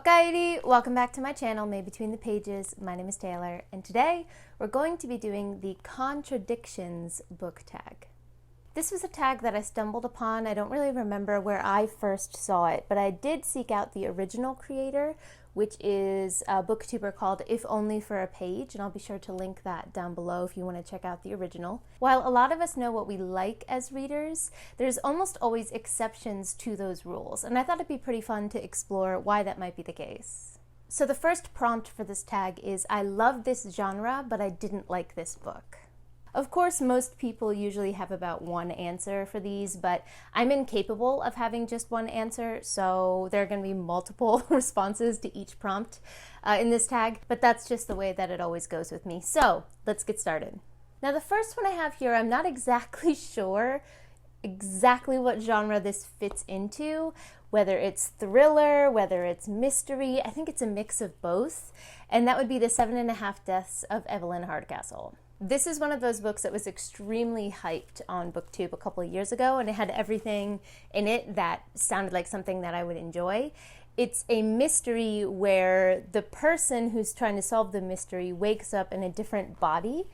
Guide? Welcome back to my channel, Made Between the Pages. My name is Taylor, and today we're going to be doing the Contradictions book tag. This was a tag that I stumbled upon. I don't really remember where I first saw it, but I did seek out the original creator, which is a booktuber called If Only for a Page, and I'll be sure to link that down below if you want to check out the original. While a lot of us know what we like as readers, there's almost always exceptions to those rules, and I thought it'd be pretty fun to explore why that might be the case. So the first prompt for this tag is, I love this genre, but I didn't like this book. Of course, most people usually have about one answer for these, but I'm incapable of having just one answer, so there are going to be multiple responses to each prompt in this tag, but that's just the way that it always goes with me. So let's get started. Now the first one I have here, I'm not exactly sure exactly what genre this fits into, whether it's thriller, whether it's mystery. I think it's a mix of both, and that would be The 7.5 Deaths of Evelyn Hardcastle. This is one of those books that was extremely hyped on BookTube a couple of years ago, and it had everything in it that sounded like something that I would enjoy. It's a mystery where the person who's trying to solve the mystery wakes up in a different body,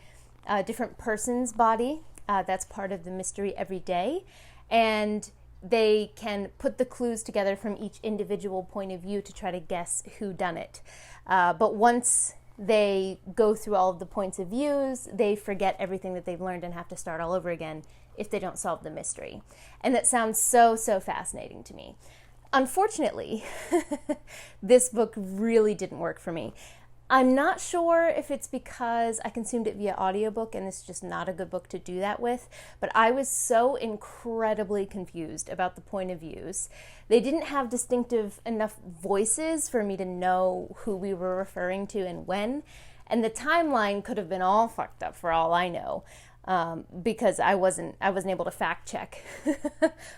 a different person's body. That's part of the mystery every day, and they can put the clues together from each individual point of view to try to guess who done it. But once they go through all of the points of views, they forget everything that they've learned and have to start all over again if they don't solve the mystery. And that sounds so fascinating to me. Unfortunately, this book really didn't work for me. I'm not sure if it's because I consumed it via audiobook and it's just not a good book to do that with, but I was so incredibly confused about the point of views. They didn't have distinctive enough voices for me to know who we were referring to and when, and the timeline could have been all fucked up for all I know, because I wasn't able to fact check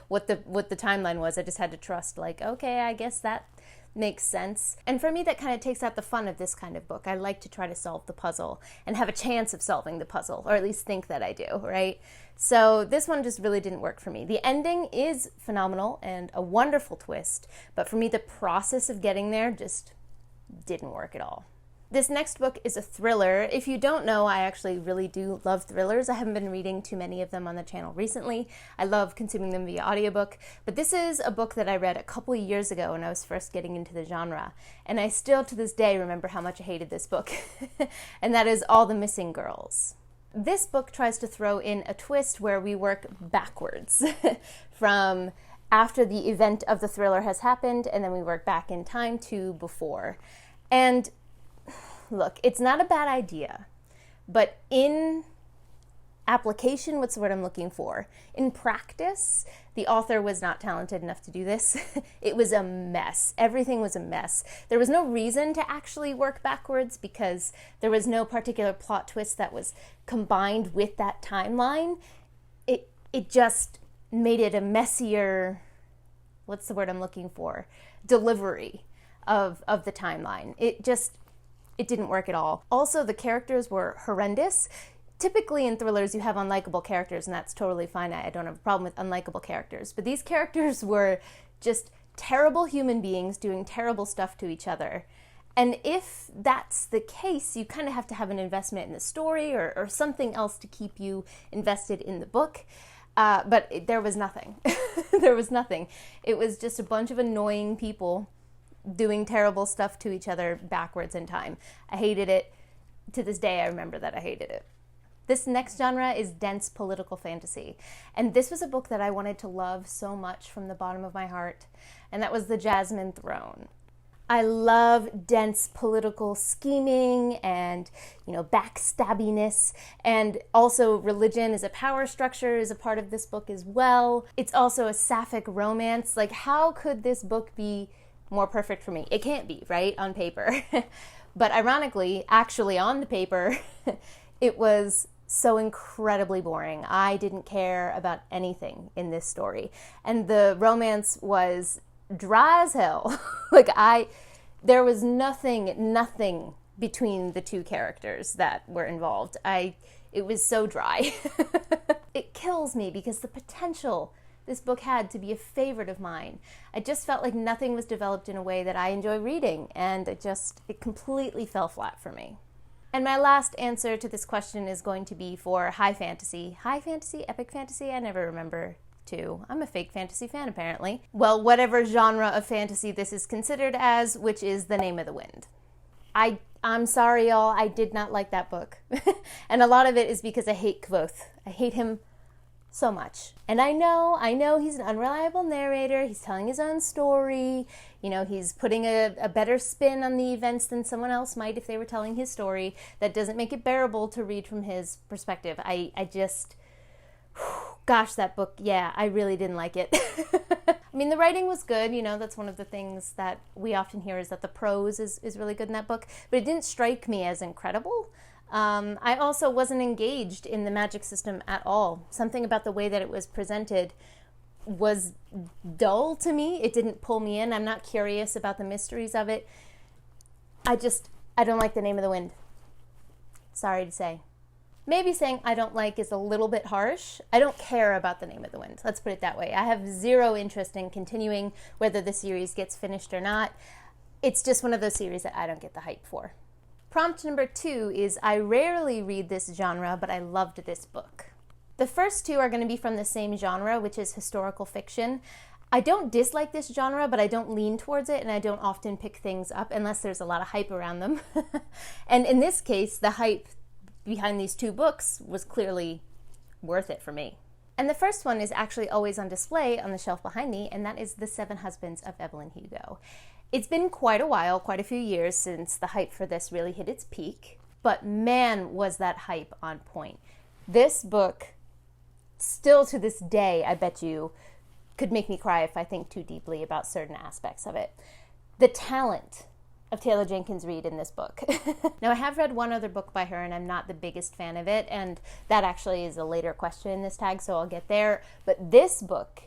what the timeline was. I just had to trust, like, okay, I guess that makes sense. And for me, that kind of takes out the fun of this kind of book. I like to try to solve the puzzle and have a chance of solving the puzzle, or at least think that I do, right? So this one just really didn't work for me. The ending is phenomenal and a wonderful twist, but for me, the process of getting there just didn't work at all. This next book is a thriller. If you don't know, I actually really do love thrillers. I haven't been reading too many of them on the channel recently. I love consuming them via audiobook, but this is a book that I read a couple of years ago when I was first getting into the genre, and I still to this day remember how much I hated this book, and that is All the Missing Girls. This book tries to throw in a twist where we work backwards from after the event of the thriller has happened, and then we work back in time to before. And look, it's not a bad idea, but in application, what's the word I'm looking for? In practice, the author was not talented enough to do this. It was a mess. Everything was a mess. There was no reason to actually work backwards because there was no particular plot twist that was combined with that timeline. It just made it a messier, what's the word I'm looking for? Delivery of the timeline. It didn't work at all. Also, the characters were horrendous. Typically in thrillers, you have unlikable characters, and that's totally fine. I don't have a problem with unlikable characters. But these characters were just terrible human beings doing terrible stuff to each other. And if that's the case, you kind of have to have an investment in the story or something else to keep you invested in the book. But there was nothing. There was nothing. It was just a bunch of annoying people doing terrible stuff to each other backwards in time. I hated it. To this day, I remember that I hated it. This next genre is dense political fantasy. And this was a book that I wanted to love so much from the bottom of my heart, and that was The Jasmine Throne. I love dense political scheming and, backstabbiness, and also religion as a power structure is a part of this book as well. It's also a sapphic romance. Like, how could this book be more perfect for me? It can't be, right, on paper. But ironically, actually on the paper, it was so incredibly boring. I didn't care about anything in this story. And the romance was dry as hell. There was nothing between the two characters that were involved. It was so dry. It kills me because the potential this book had to be a favorite of mine. I just felt like nothing was developed in a way that I enjoy reading, and it completely fell flat for me. And my last answer to this question is going to be for high fantasy. High fantasy? Epic fantasy? I never remember too. I'm a fake fantasy fan, apparently. Well, whatever genre of fantasy this is considered as, which is The Name of the Wind. I'm sorry, y'all, I did not like that book. And a lot of it is because I hate Kvothe. I hate him so much. And I know he's an unreliable narrator. He's telling his own story. You know, he's putting a better spin on the events than someone else might if they were telling his story. That doesn't make it bearable to read from his perspective. Gosh, that book, yeah, I really didn't like it. I mean, the writing was good, you know, that's one of the things that we often hear is that the prose is really good in that book, but it didn't strike me as incredible. I also wasn't engaged in the magic system at all. Something about the way that it was presented was dull to me. It didn't pull me in. I'm not curious about the mysteries of it. I don't like The Name of the Wind. Sorry to say. Maybe saying I don't like is a little bit harsh. I don't care about The Name of the Wind. Let's put it that way. I have zero interest in continuing whether the series gets finished or not. It's just one of those series that I don't get the hype for. Prompt number 2 is I rarely read this genre, but I loved this book. The first two are going to be from the same genre, which is historical fiction. I don't dislike this genre, but I don't lean towards it, and I don't often pick things up unless there's a lot of hype around them. And in this case, the hype behind these two books was clearly worth it for me. And the first one is actually always on display on the shelf behind me, and that is The Seven Husbands of Evelyn Hugo. It's been quite a while, quite a few years since the hype for this really hit its peak, but man, was that hype on point. This book, still to this day, I bet you, could make me cry if I think too deeply about certain aspects of it. The talent of Taylor Jenkins Reid in this book. Now, I have read one other book by her, and I'm not the biggest fan of it, and that actually is a later question in this tag, so I'll get there. But this book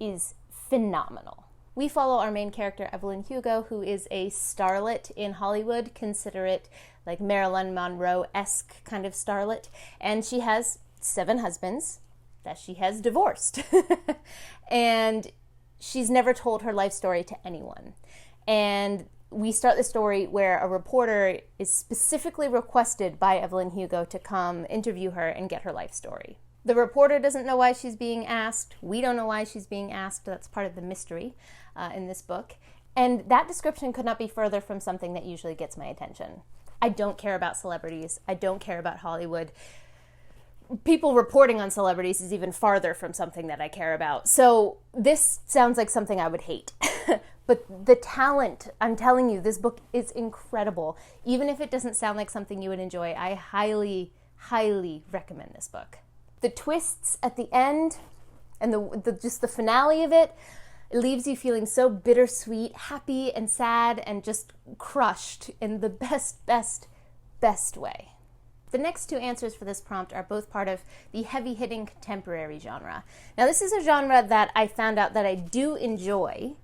is phenomenal. We follow our main character, Evelyn Hugo, who is a starlet in Hollywood. Consider it like Marilyn Monroe-esque kind of starlet. And she has 7 husbands that she has divorced. And she's never told her life story to anyone. And we start the story where a reporter is specifically requested by Evelyn Hugo to come interview her and get her life story. The reporter doesn't know why she's being asked. We don't know why she's being asked. That's part of the mystery in this book. And that description could not be further from something that usually gets my attention. I don't care about celebrities. I don't care about Hollywood. People reporting on celebrities is even farther from something that I care about. So this sounds like something I would hate. But the talent, I'm telling you, this book is incredible. Even if it doesn't sound like something you would enjoy, I highly, highly recommend this book. The twists at the end and just the finale of it leaves you feeling so bittersweet, happy and sad and just crushed in the best way. The next 2 answers for this prompt are both part of the heavy-hitting contemporary genre. Now, this is a genre that I found out that I do enjoy,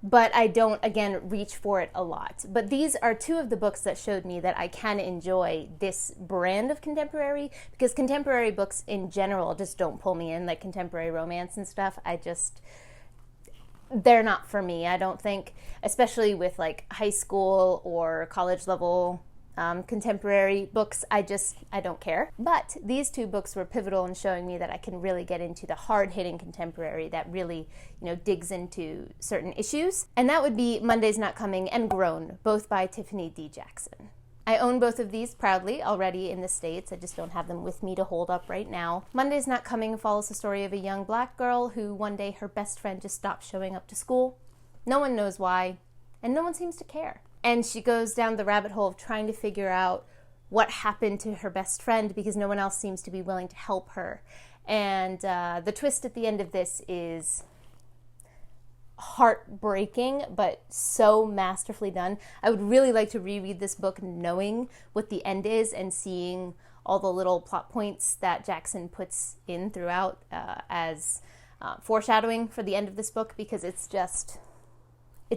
but I don't, again, reach for it a lot. But these are 2 of the books that showed me that I can enjoy this brand of contemporary, because contemporary books in general just don't pull me in, like contemporary romance and stuff. They're not for me, I don't think, especially with like high school or college level contemporary books. I don't care. But these 2 books were pivotal in showing me that I can really get into the hard-hitting contemporary that really, digs into certain issues. And that would be Monday's Not Coming and Grown, both by Tiffany D. Jackson. I own both of these proudly already in the States. I just don't have them with me to hold up right now. Monday's Not Coming follows the story of a young black girl who one day her best friend just stops showing up to school. No one knows why, and no one seems to care. And she goes down the rabbit hole of trying to figure out what happened to her best friend because no one else seems to be willing to help her. And the twist at the end of this is heartbreaking, but so masterfully done. I would really like to reread this book knowing what the end is and seeing all the little plot points that Jackson puts in throughout as foreshadowing for the end of this book, because it's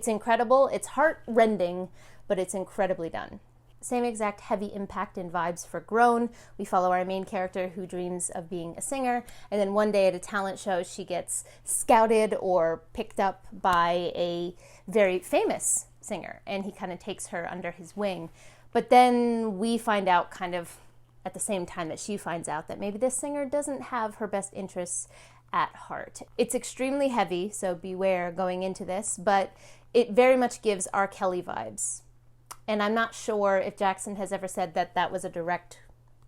incredible. It's heart-rending, but it's incredibly done. same exact heavy impact and vibes for Grown. We follow our main character who dreams of being a singer, and then one day at a talent show she gets scouted or picked up by a very famous singer, and he kind of takes her under his wing. But then we find out kind of at the same time that she finds out that maybe this singer doesn't have her best interests at heart. It's extremely heavy, so beware going into this, but it very much gives R. Kelly vibes. And I'm not sure if Jackson has ever said that that was a direct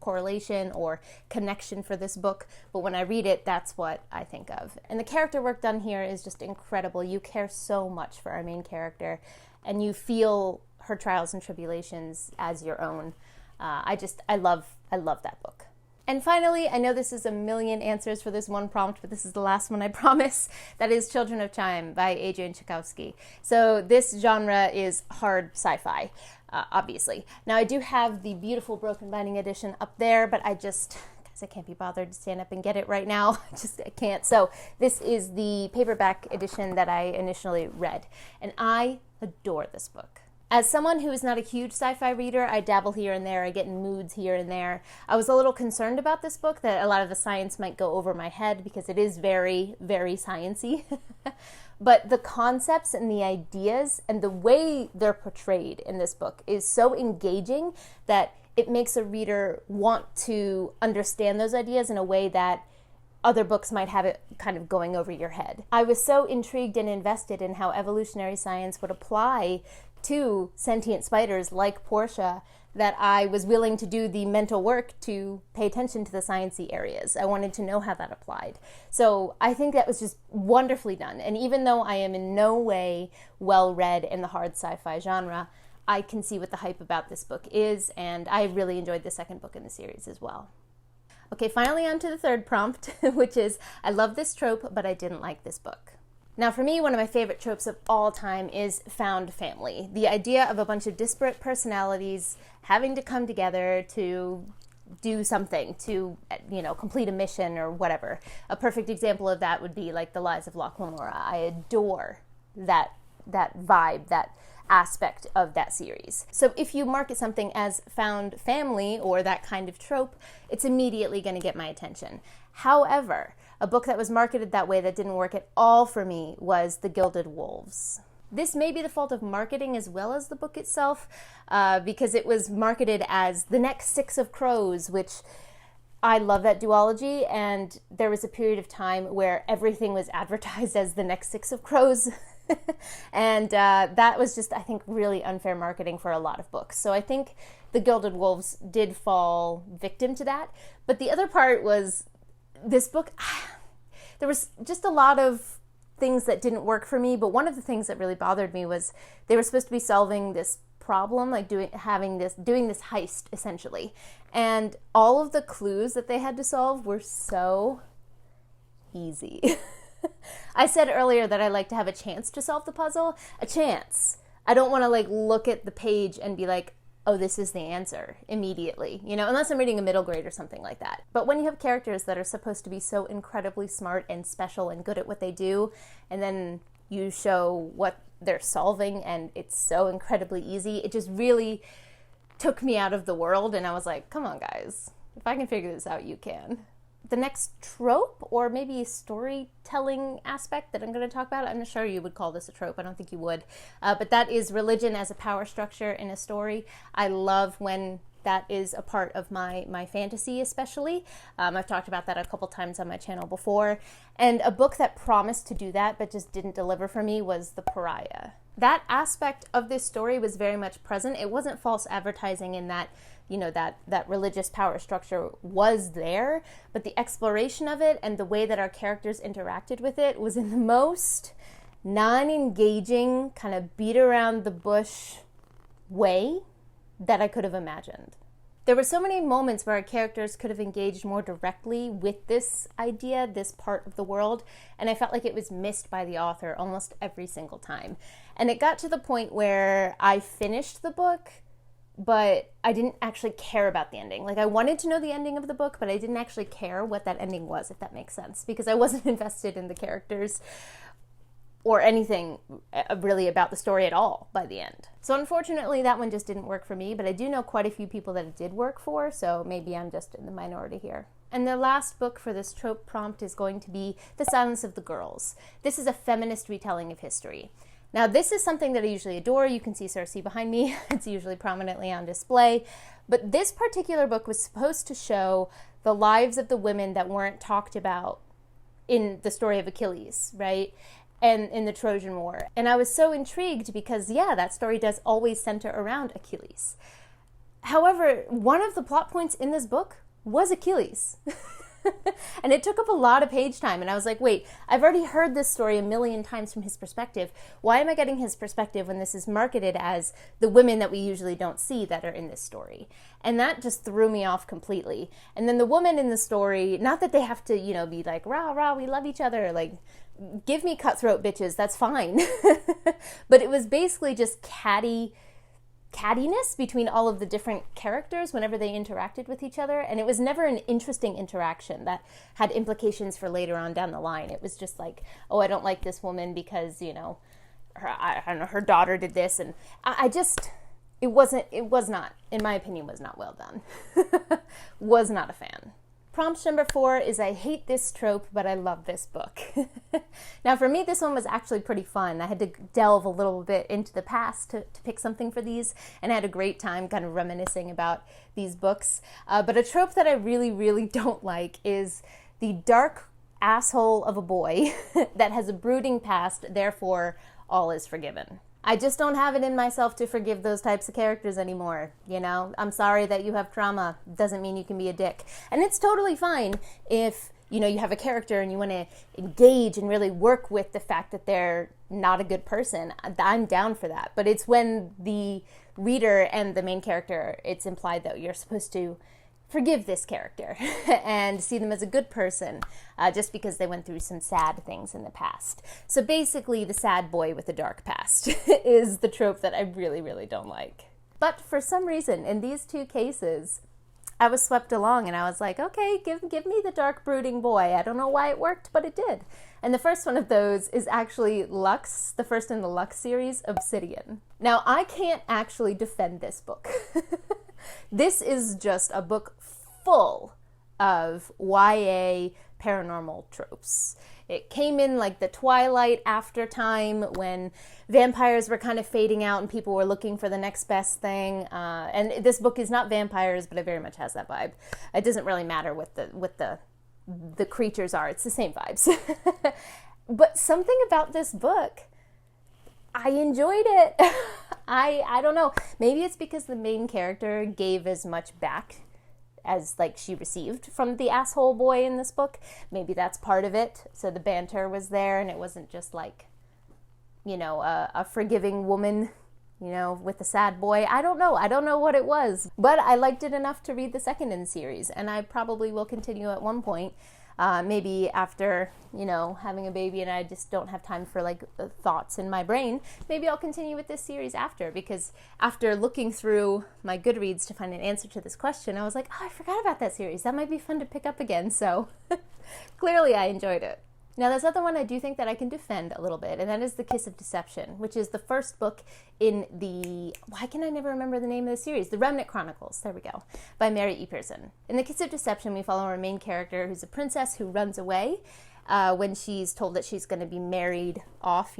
correlation or connection for this book, but when I read it, that's what I think of. And the character work done here is just incredible. You care so much for our main character, and you feel her trials and tribulations as your own. I love that book. And finally, I know this is a million answers for this one prompt, but this is the last one, I promise. That is Children of Chime by Adrian Tchaikovsky. So this genre is hard sci-fi, obviously. Now I do have the beautiful broken binding edition up there, but I can't be bothered to stand up and get it right now. I can't. So this is the paperback edition that I initially read, and I adore this book. As someone who is not a huge sci-fi reader, I dabble here and there, I get in moods here and there. I was a little concerned about this book, that a lot of the science might go over my head, because it is very, very science-y. But the concepts and the ideas and the way they're portrayed in this book is so engaging that it makes a reader want to understand those ideas in a way that other books might have it kind of going over your head. I was so intrigued and invested in how evolutionary science would apply to sentient spiders like Portia that I was willing to do the mental work to pay attention to the sciencey areas. I wanted to know how that applied. So I think that was just wonderfully done. And even though I am in no way well-read in the hard sci-fi genre, I can see what the hype about this book is, and I really enjoyed the second book in the series as well. Okay, finally on to the third prompt, which is, I love this trope, but I didn't like this book. Now for me, one of my favorite tropes of all time is found family. The idea of a bunch of disparate personalities having to come together to do something, to, complete a mission or whatever. A perfect example of that would be like The Lies of Locke Lamora. I adore that vibe, that aspect of that series. So if you market something as found family or that kind of trope, it's immediately going to get my attention. However, a book that was marketed that way that didn't work at all for me was The Gilded Wolves. This may be the fault of marketing as well as the book itself, because it was marketed as the next Six of Crows, which I love that duology, and there was a period of time where everything was advertised as the next Six of Crows. And that was just, I think, really unfair marketing for a lot of books. So I think The Gilded Wolves did fall victim to that. But the other part was this book, there was just a lot of things that didn't work for me. But one of the things that really bothered me was they were supposed to be solving this problem, like doing this heist, essentially. And all of the clues that they had to solve were so easy. I said earlier that I like to have a chance to solve the puzzle. A chance. I don't want to look at the page and be like, oh, this is the answer immediately, unless I'm reading a middle grade or something like that. But when you have characters that are supposed to be so incredibly smart and special and good at what they do, and then you show what they're solving and it's so incredibly easy, it just really took me out of the world, and I was like, come on guys, if I can figure this out, you can. The next trope, or maybe storytelling aspect that I'm going to talk about, I'm not sure you would call this a trope, I don't think you would, but that is religion as a power structure in a story. I love when that is a part of my fantasy, especially. I've talked about that a couple times on my channel before, and a book that promised to do that but just didn't deliver for me was The Pariah. That aspect of this story was very much present. It wasn't false advertising in that, that religious power structure was there, but the exploration of it and the way that our characters interacted with it was in the most non-engaging, kind of beat around the bush way that I could have imagined. There were so many moments where our characters could have engaged more directly with this idea, this part of the world, and I felt like it was missed by the author almost every single time. And it got to the point where I finished the book, but I didn't actually care about the ending. I wanted to know the ending of the book, but I didn't actually care what that ending was, if that makes sense, because I wasn't invested in the characters or anything really about the story at all by the end. So unfortunately, that one just didn't work for me, but I do know quite a few people that it did work for, so maybe I'm just in the minority here. And the last book for this trope prompt is going to be The Silence of the Girls. This is a feminist retelling of history. Now, this is something that I usually adore. You can see Cersei behind me. It's usually prominently on display. But this particular book was supposed to show the lives of the women that weren't talked about in the story of Achilles, right? And in the Trojan War. And I was so intrigued because, yeah, that story does always center around Achilles. However, one of the plot points in this book was Achilles. And it took up a lot of page time. And I was like, wait, I've already heard this story a million times from his perspective. Why am I getting his perspective when this is marketed as the women that we usually don't see that are in this story? And that just threw me off completely. And then the women in the story, not that they have to, be like, rah, rah, we love each other. Like, give me cutthroat bitches, that's fine. But it was basically just cattiness between all of the different characters whenever they interacted with each other, and it was never an interesting interaction that had implications for later on down the line. It was just like, oh, I don't like this woman because, her daughter did this, and it was not, in my opinion, was not well done. Was not a fan. Prompt number 4 is I hate this trope, but I love this book. Now for me, this one was actually pretty fun. I had to delve a little bit into the past to pick something for these, and I had a great time kind of reminiscing about these books. But a trope that I really, really don't like is the dark asshole of a boy that has a brooding past, therefore all is forgiven. I just don't have it in myself to forgive those types of characters anymore, I'm sorry that you have trauma. Doesn't mean you can be a dick. And it's totally fine if, you have a character and you want to engage and really work with the fact that they're not a good person. I'm down for that. But it's when the reader and the main character, it's implied that you're supposed to forgive this character and see them as a good person just because they went through some sad things in the past. So basically, the sad boy with a dark past is the trope that I really, really don't like. But for some reason, in these two cases, I was swept along and I was like, okay, give me the dark brooding boy. I don't know why it worked, but it did. And the first one of those is actually Lux, the first in the Lux series, Obsidian. Now, I can't actually defend this book. This is just a book full of YA paranormal tropes. It came in like the Twilight after time when vampires were kind of fading out and people were looking for the next best thing. And this book is not vampires, but it very much has that vibe. It doesn't really matter what the creatures are. It's the same vibes. But something about this book, I enjoyed it. I don't know. Maybe it's because the main character gave as much back as she received from the asshole boy in this book. Maybe that's part of it. So the banter was there and it wasn't just a forgiving woman, with the sad boy. I don't know what it was, but I liked it enough to read the second in the series, and I probably will continue at one point. Maybe after, having a baby and I just don't have time for thoughts in my brain, maybe I'll continue with this series after, because after looking through my Goodreads to find an answer to this question, I was like, oh, I forgot about that series. That might be fun to pick up again. So clearly I enjoyed it. Now, there's another one I do think that I can defend a little bit, and that is The Kiss of Deception, which is the first book in why can I never remember the name of the series? The Remnant Chronicles, there we go, by Mary E. Pearson. In The Kiss of Deception, we follow our main character, who's a princess who runs away when she's told that she's going to be married off,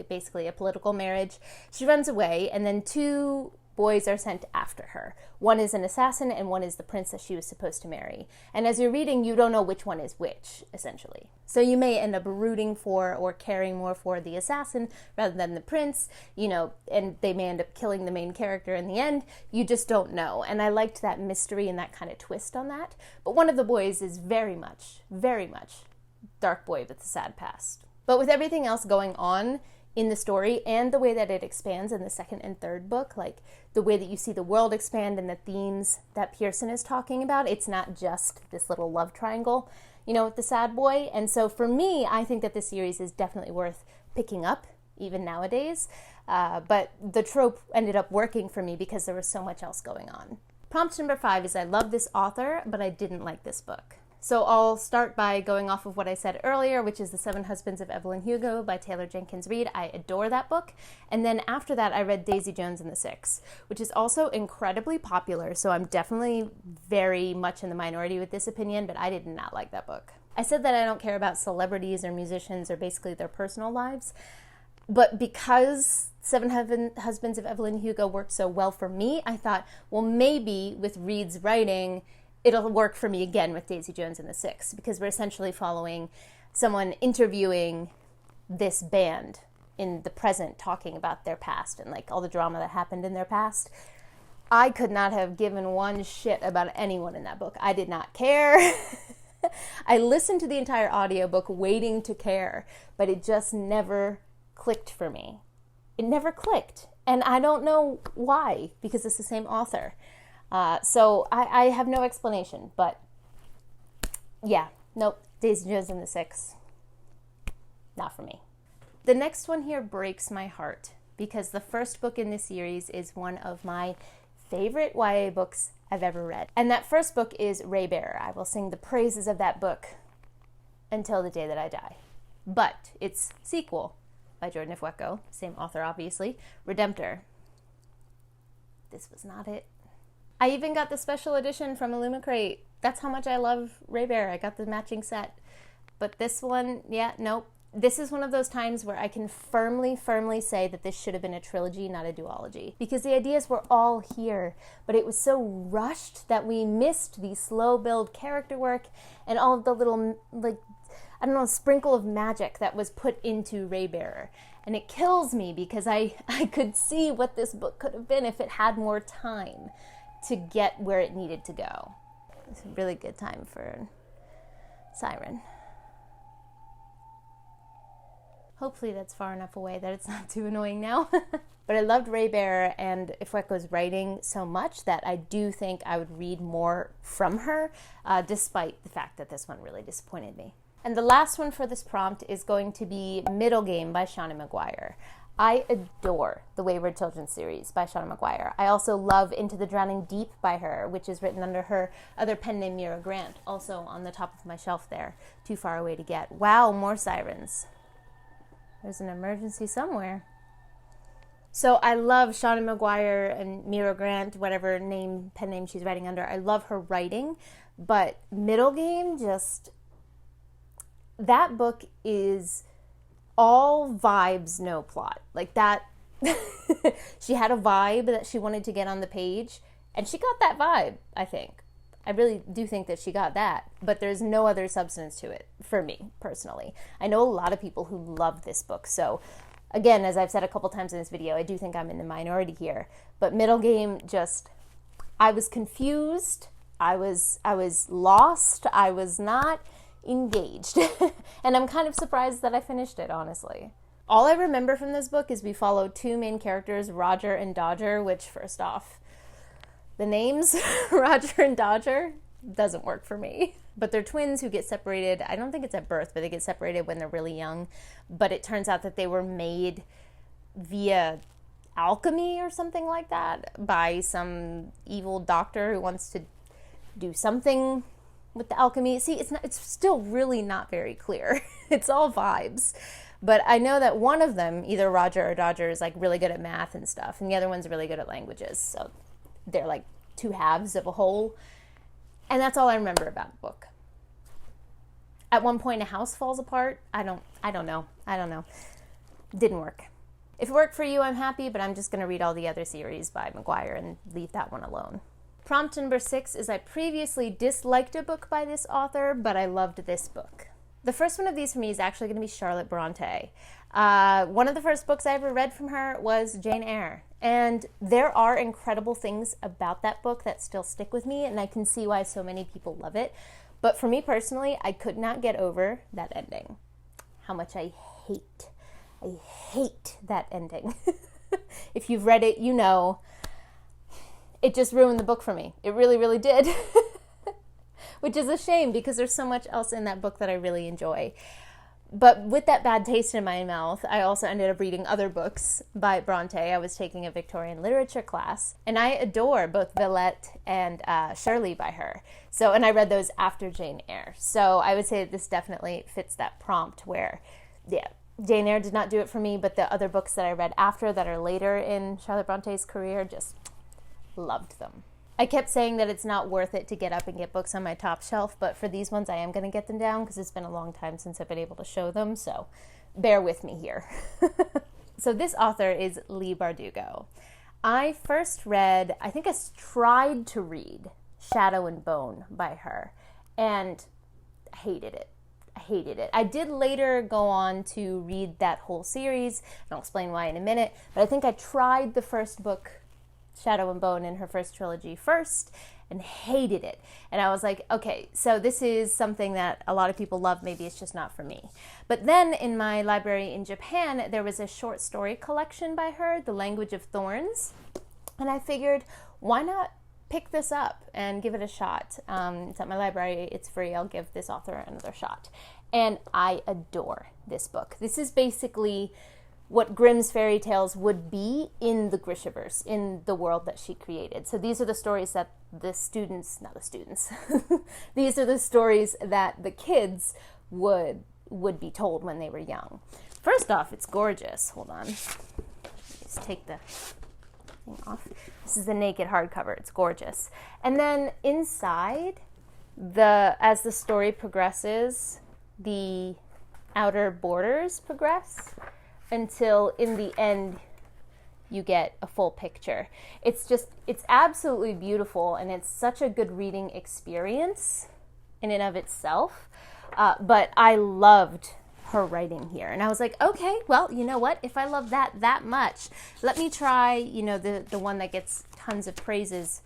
basically a political marriage. She runs away, and then 2 boys are sent after her. One is an assassin and one is the prince that she was supposed to marry. And as you're reading, you don't know which one is which, essentially. So you may end up rooting for or caring more for the assassin rather than the prince, and they may end up killing the main character in the end. You just don't know. And I liked that mystery and that kind of twist on that. But one of the boys is very much dark boy with a sad past. But with everything else going on in the story and the way that it expands in the second and third book, the way that you see the world expand and the themes that Pearson is talking about, it's not just this little love triangle, with the sad boy. And so for me, I think that this series is definitely worth picking up, even nowadays. But the trope ended up working for me because there was so much else going on. Prompt number 5 is I love this author, but I didn't like this book. So I'll start by going off of what I said earlier, which is The Seven Husbands of Evelyn Hugo by Taylor Jenkins Reid. I adore that book. And then after that, I read Daisy Jones and the Six, which is also incredibly popular. So I'm definitely very much in the minority with this opinion, but I did not like that book. I said that I don't care about celebrities or musicians or basically their personal lives. But because Seven Husbands of Evelyn Hugo worked so well for me, I thought, well, maybe with Reid's writing, it'll work for me again with Daisy Jones and the Six, because we're essentially following someone interviewing this band in the present, talking about their past and like all the drama that happened in their past. I could not have given one shit about anyone in that book. I did not care. I listened to the entire audiobook waiting to care, but it just never clicked for me. It never clicked. And I don't know why, because it's the same author. So I have no explanation, but yeah, nope, Daisy Jones and the Six, not for me. The next one here breaks my heart because the first book in this series is one of my favorite YA books I've ever read. And that first book is Raybearer. I will sing the praises of that book until the day that I die. But its sequel by Jordan Ifueko, same author obviously, Redemptor. This was not it. I even got the special edition from Illumicrate. That's how much I love Raybearer. I got the matching set. But this one, yeah, nope. This is one of those times where I can firmly say that this should have been a trilogy, not a duology. Because the ideas were all here, but it was so rushed that we missed the slow build character work and all of the little, like, I don't know, sprinkle of magic that was put into Raybearer. And it kills me because I could see what this book could have been if it had more time to get where it needed to go. It's a really good time for Siren. Hopefully that's far enough away that it's not too annoying now. But I loved Raybearer and Ifueko's writing so much that I do think I would read more from her, despite the fact that this one really disappointed me. And the last one for this prompt is going to be Middle Game by Seanan McGuire. I adore the Wayward Children series by Seanan McGuire. I also love Into the Drowning Deep by her, which is written under her other pen name Mira Grant, also on the top of my shelf there, too far away to get. Wow, more sirens. There's an emergency somewhere. So I love Seanan McGuire and Mira Grant, whatever pen name she's writing under. I love her writing, but Middle Game, that book is all vibes, no plot. Like that, she had a vibe that she wanted to get on the page, and she got that vibe, I think. I really do think that she got that, but there's no other substance to it, for me, personally. I know a lot of people who love this book, so again, as I've said a couple times in this video, I do think I'm in the minority here, but Middle Game I was confused, I was lost, I was not engaged. And I'm kind of surprised that I finished it, honestly. All I remember from this book is we follow two main characters, Roger and Dodger, which, first off, the names, Roger and Dodger, doesn't work for me. But they're twins who get separated. I don't think it's at birth, but they get separated when they're really young. But it turns out that they were made via alchemy or something like that by some evil doctor who wants to do something with the alchemy. See, it's still really not very clear. It's all vibes. But I know that one of them, either Roger or Dodger, is like really good at math and stuff, and the other one's really good at languages. So they're like two halves of a whole. And that's all I remember about the book. At one point, a house falls apart. I don't know. Didn't work. If it worked for you, I'm happy, but I'm just going to read all the other series by McGuire and leave that one alone. Prompt number 6 is I previously disliked a book by this author, but I loved this book. The first one of these for me is actually going to be Charlotte Bronte. One of the first books I ever read from her was Jane Eyre. And there are incredible things about that book that still stick with me, and I can see why so many people love it. But for me personally, I could not get over that ending. How much I hate that ending. If you've read it, you know. It just ruined the book for me. It really, really did. Which is a shame because there's so much else in that book that I really enjoy. But with that bad taste in my mouth, I also ended up reading other books by Bronte. I was taking a Victorian literature class, and I adore both Villette and Shirley by her. So, and I read those after Jane Eyre. So I would say that this definitely fits that prompt where, yeah, Jane Eyre did not do it for me, but the other books that I read after that are later in Charlotte Bronte's career, just loved them. I kept saying that it's not worth it to get up and get books on my top shelf, but for these ones I am going to get them down because it's been a long time since I've been able to show them, so bear with me here. So this author is Leigh Bardugo. I first read, I think I tried to read Shadow and Bone by her, and hated it. I hated it. I did later go on to read that whole series, and I'll explain why in a minute, but I think I tried the first book, Shadow and Bone, in her first trilogy first, and hated it. And I was like, okay, so this is something that a lot of people love, maybe it's just not for me. But then in my library in Japan, there was a short story collection by her, The Language of Thorns, and I figured, why not pick this up and give it a shot? It's at my library, it's free, I'll give this author another shot. And I adore this book. This is basically what Grimm's fairy tales would be in the Grishaverse, in the world that she created. So these are the stories that the students, not the students, these are the stories that the kids would be told when they were young. First off, it's gorgeous. Hold on. Just take the thing off. This is the naked hardcover. It's gorgeous. And then inside, as the story progresses, the outer borders progress until in the end you get a full picture. It's absolutely beautiful, and it's such a good reading experience in and of itself. But I loved her writing here, and I was like, okay, well, you know what? If I love that much, let me try, the one that gets tons of praises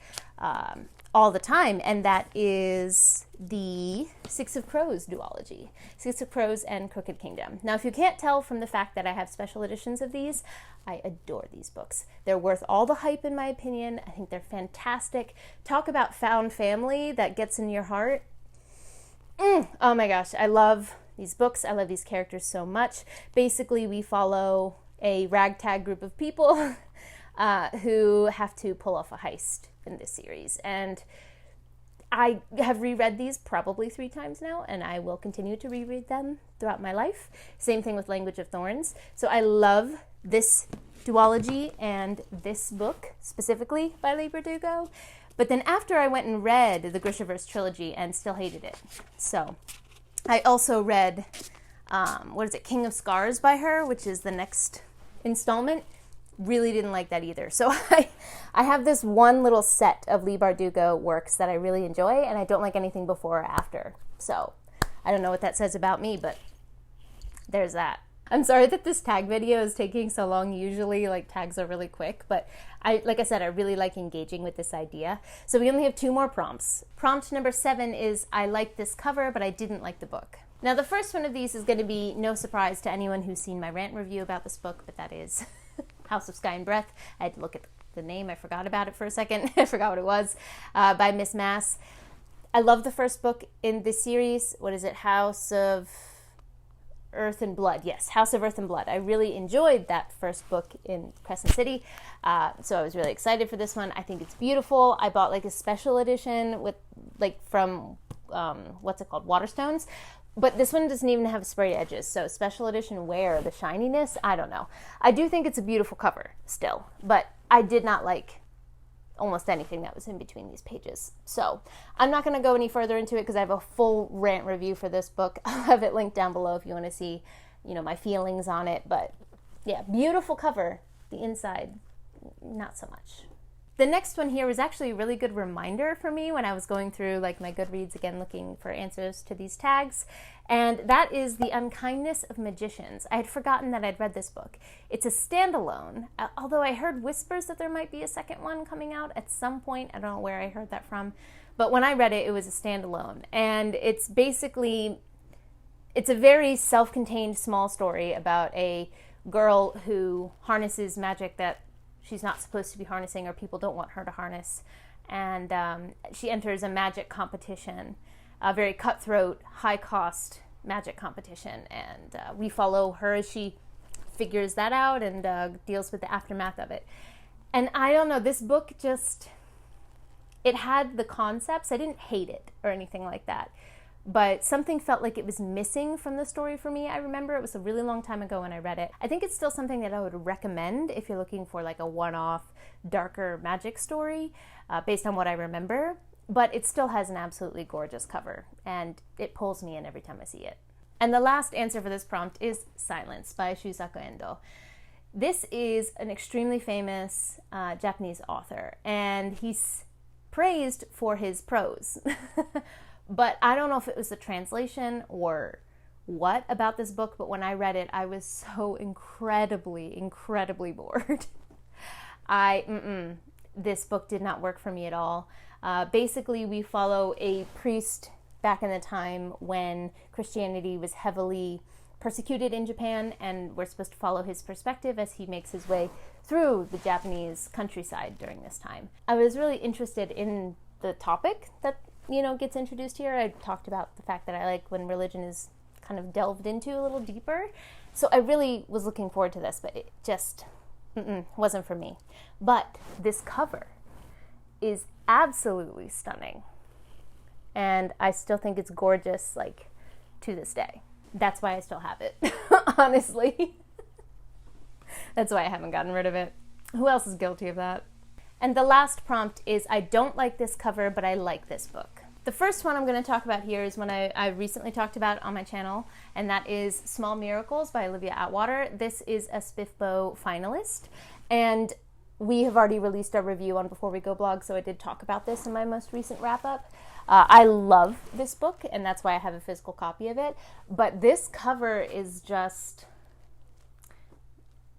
all the time, and that is the Six of Crows duology. Six of Crows and Crooked Kingdom. Now, if you can't tell from the fact that I have special editions of these, I adore these books. They're worth all the hype, in my opinion. I think they're fantastic. Talk about found family that gets in your heart. Oh my gosh, I love these books. I love these characters so much. Basically, we follow a ragtag group of people who have to pull off a heist in this series. And I have reread these probably 3 times now, and I will continue to reread them throughout my life. Same thing with Language of Thorns. So I love this duology and this book specifically by Leigh Bardugo. But then after I went and read the Grishaverse trilogy and still hated it. So I also read, King of Scars by her, which is the next installment. Really didn't like that either. So I have this one little set of Leigh Bardugo works that I really enjoy, and I don't like anything before or after. So I don't know what that says about me, but there's that. I'm sorry that this tag video is taking so long. Usually, tags are really quick, but like I said, I really like engaging with this idea. So we only have 2 more prompts. Prompt number 7 is, I like this cover, but I didn't like the book. Now, the first one of these is going to be no surprise to anyone who's seen my rant review about this book, but that is House of Sky and Breath. I had to look at the name. I forgot about it for a second. I forgot what it was. By Miss Mass. I love the first book in this series. What is it? House of Earth and Blood. Yes, House of Earth and Blood. I really enjoyed that first book in Crescent City. So I was really excited for this one. I think it's beautiful. I bought a special edition with from Waterstones. But this one doesn't even have sprayed edges, so special edition where? The shininess? I don't know. I do think it's a beautiful cover still, but I did not like almost anything that was in between these pages. So I'm not going to go any further into it because I have a full rant review for this book. I'll have it linked down below if you want to see, my feelings on it. But yeah, beautiful cover. The inside, not so much. The next one here was actually a really good reminder for me when I was going through my Goodreads again looking for answers to these tags, and that is The Unkindness of Magicians. I had forgotten that I'd read this book. It's a standalone, although I heard whispers that there might be a second one coming out at some point. I don't know where I heard that from, but when I read it, it was a standalone, and it's basically, it's a very self-contained small story about a girl who harnesses magic that she's not supposed to be harnessing, or people don't want her to harness. And she enters a magic competition, a very cutthroat, high-cost magic competition, and we follow her as she figures that out and deals with the aftermath of it. And I don't know, this book just, it had the concepts. I didn't hate it or anything like that, but something felt like it was missing from the story for me. I remember it was a really long time ago when I read it. I think it's still something that I would recommend if you're looking for like a one-off, darker magic story based on what I remember, but it still has an absolutely gorgeous cover, and it pulls me in every time I see it. And the last answer for this prompt is Silence by Shusaku Endo. This is an extremely famous Japanese author, and he's praised for his prose. But I don't know if it was the translation or what about this book, but when I read it, I was so incredibly bored. This book did not work for me at all. Basically, we follow a priest back in the time when Christianity was heavily persecuted in Japan, and we're supposed to follow his perspective as he makes his way through the Japanese countryside during this time. I was really interested in the topic that gets introduced here. I talked about the fact that I like when religion is kind of delved into a little deeper. So I really was looking forward to this, but it just wasn't for me. But this cover is absolutely stunning. And I still think it's gorgeous, like, to this day. That's why I still have it, honestly. That's why I haven't gotten rid of it. Who else is guilty of that? And the last prompt is, I don't like this cover, but I like this book. The first one I'm going to talk about here is one I recently talked about on my channel, and that is Small Miracles by Olivia Atwater. This is a SPIFBO finalist, and we have already released our review on Before We Go blog, so I did talk about this in my most recent wrap-up. I love this book, and that's why I have a physical copy of it, but this cover is just...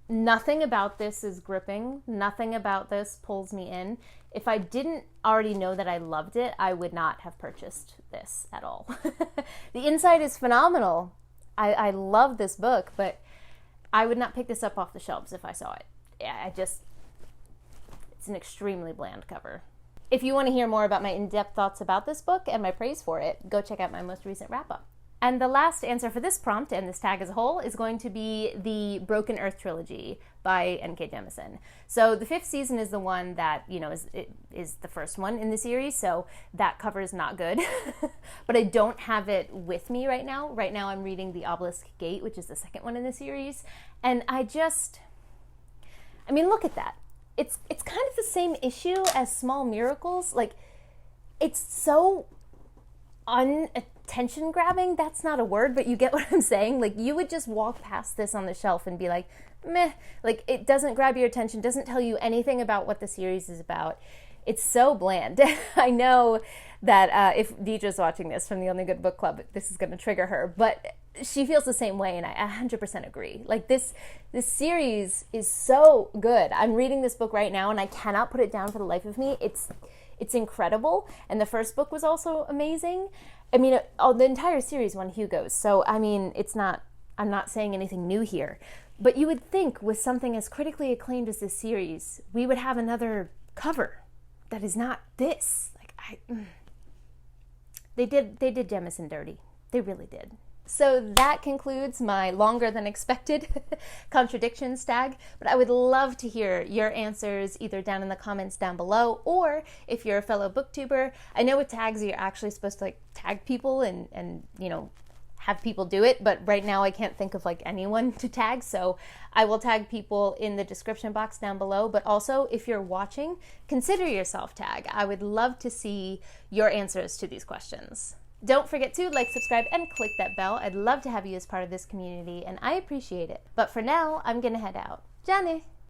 Nothing about this is gripping. Nothing about this pulls me in. If I didn't already know that I loved it, I would not have purchased this at all. The inside is phenomenal. I love this book, but I would not pick this up off the shelves if I saw it. It's an extremely bland cover. If you want to hear more about my in-depth thoughts about this book and my praise for it, go check out my most recent wrap-up. And the last answer for this prompt and this tag as a whole is going to be the Broken Earth trilogy by N.K. Jemisin. So the 5th season is the one that, is the first one in the series, so that cover is not good. But I don't have it with me right now. Right now I'm reading The Obelisk Gate, which is the second one in the series, and look at that. It's kind of the same issue as Small Miracles. Like, it's so attention grabbing. That's not a word, but you get what I'm saying. Like, you would just walk past this on the shelf and be like, meh. Like, it doesn't grab your attention, doesn't tell you anything about what the series is about. It's so bland. I know that if Deidre's watching this from the Only Good Book Club, this is going to trigger her, but she feels the same way, and I 100% agree. Like, this series is so good. I'm reading this book right now, and I cannot put it down for the life of me. It's incredible, and the first book was also amazing. The entire series won Hugos, so I'm not saying anything new here, but you would think with something as critically acclaimed as this series, we would have another cover that is not this. They did Jemisin dirty. They really did. So that concludes my longer than expected contradictions tag, but I would love to hear your answers either down in the comments down below, or if you're a fellow booktuber. I know with tags you're actually supposed to tag people and have people do it, but right now I can't think of anyone to tag, so I will tag people in the description box down below. But also, if you're watching, consider yourself tagged. I would love to see your answers to these questions. Don't forget to like, subscribe, and click that bell. I'd love to have you as part of this community, and I appreciate it. But for now, I'm gonna head out. Ja ne!